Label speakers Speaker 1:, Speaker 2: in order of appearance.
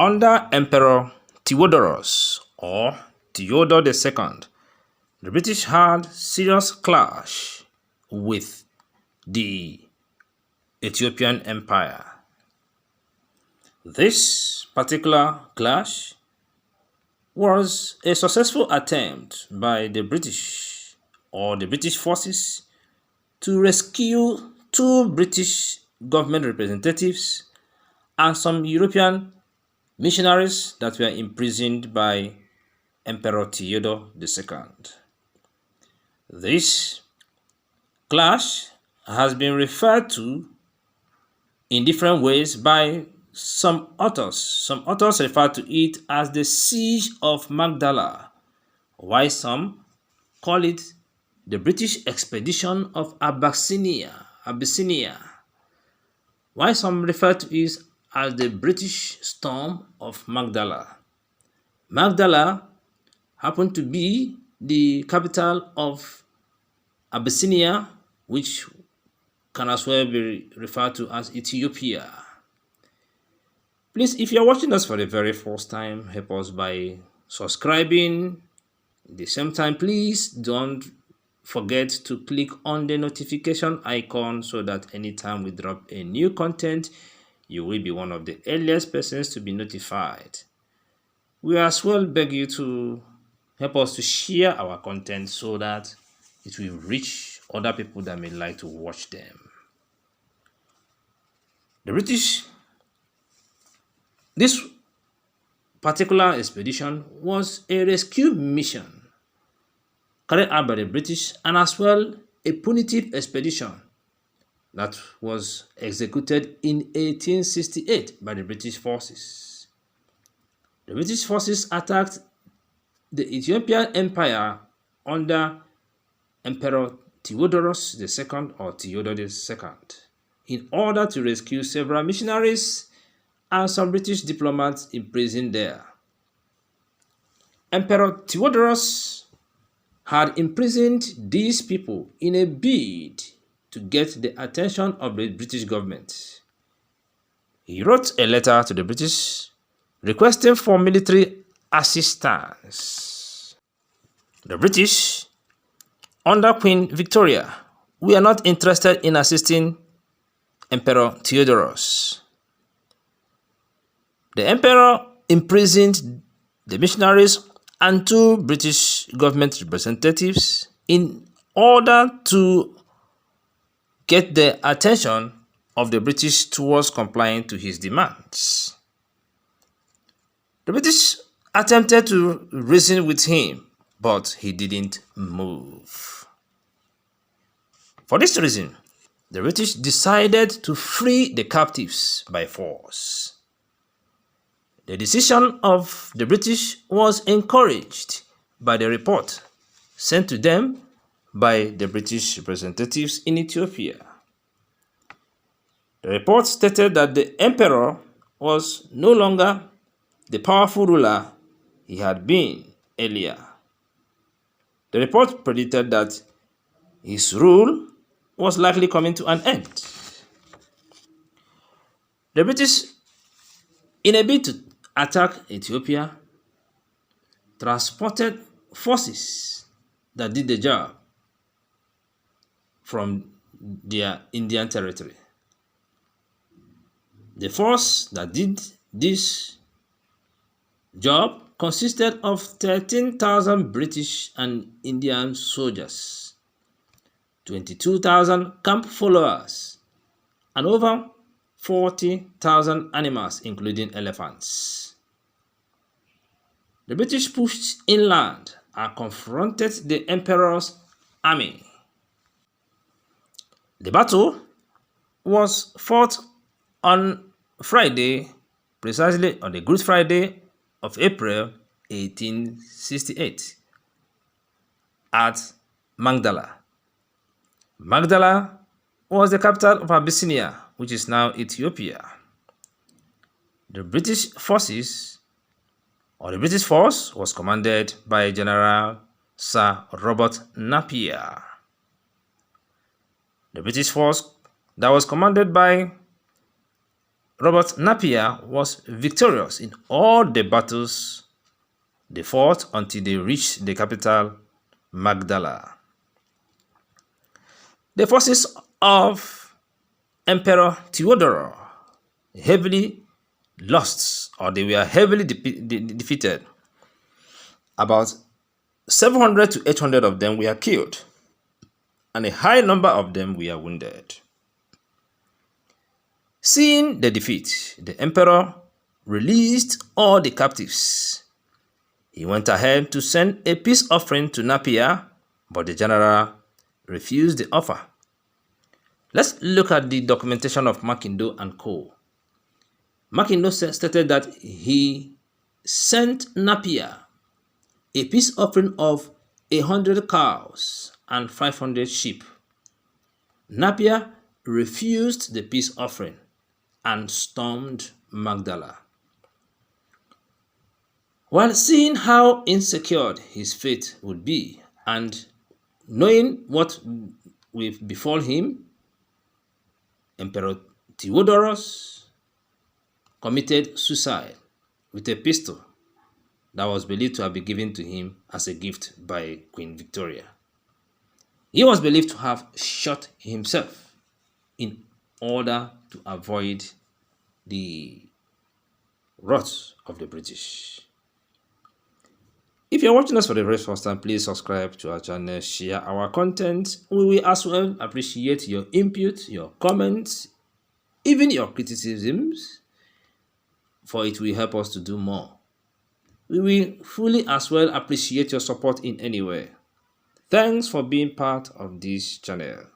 Speaker 1: Under Emperor Theodorus or Theodore II, the British had serious clash with the Ethiopian Empire. This particular clash was a successful attempt by the British or the British forces to rescue two British government representatives and some European missionaries that were imprisoned by Emperor Theodore II. This clash has been referred to in different ways by some authors. Some authors refer to it as the Siege of Magdala, while some call it the British expedition of Abyssinia, while some refer to it as the British storm of Magdala. Magdala happened to be the capital of Abyssinia, which can as well be referred to as Ethiopia. Please, if you're watching us for the very first time, help us by subscribing. At the same time, please don't forget to click on the notification icon so that anytime we drop a new content, you will be one of the earliest persons to be notified. We as well beg you to help us to share our content so that it will reach other people that may like to watch them. This particular expedition was a rescue mission carried out by the British and as well a punitive expedition that was executed in 1868 by the British forces. The British forces attacked the Ethiopian Empire under Emperor Theodorus II or Theodore II in order to rescue several missionaries and some British diplomats imprisoned there. Emperor Theodorus had imprisoned these people in a bid to get the attention of the British government. He wrote a letter to the British requesting for military assistance. The British, under Queen Victoria, were not interested in assisting Emperor Theodorus. The emperor imprisoned the missionaries and two British government representatives in order to get the attention of the British towards complying to his demands. The British attempted to reason with him, but he didn't move. For this reason, the British decided to free the captives by force. The decision of the British was encouraged by the report sent to them by the British representatives in Ethiopia. The report stated that the emperor was no longer the powerful ruler he had been earlier. The report predicted that his rule was likely coming to an end. The British, in a bid to attack Ethiopia, transported forces that did the job from their Indian territory. The force that did this job consisted of 13,000 British and Indian soldiers, 22,000 camp followers, and over 40,000 animals, including elephants. The British pushed inland and confronted the emperor's army. The battle was fought on Friday, precisely on the Good Friday of April 1868 at Magdala. Magdala was the capital of Abyssinia, which is now Ethiopia. The British forces, or the British force, was commanded by General Sir Robert Napier. The British force that was commanded by Robert Napier was victorious in all the battles they fought until they reached the capital, Magdala. The forces of Emperor Theodore heavily lost, or they were heavily defeated. About 700 to 800 of them were killed, and a high number of them were wounded. Seeing the defeat, the emperor released all the captives. He went ahead to send a peace offering to Napier, but the general refused the offer. Let's look at the documentation of Mackindo and Co. Mackindo stated that he sent Napier a peace offering of 100 cows and 500 sheep. Napier refused the peace offering and stormed Magdala. While seeing how insecure his fate would be and knowing what will befall him, Emperor Theodorus committed suicide with a pistol that was believed to have been given to him as a gift by Queen Victoria. He was believed to have shot himself in order to avoid the wrath of the British. If you're watching us for the very first time, please subscribe to our channel, share our content. We will as well appreciate your input, your comments, even your criticisms, for it will help us to do more. We will fully as well appreciate your support in any way. Thanks for being part of this channel.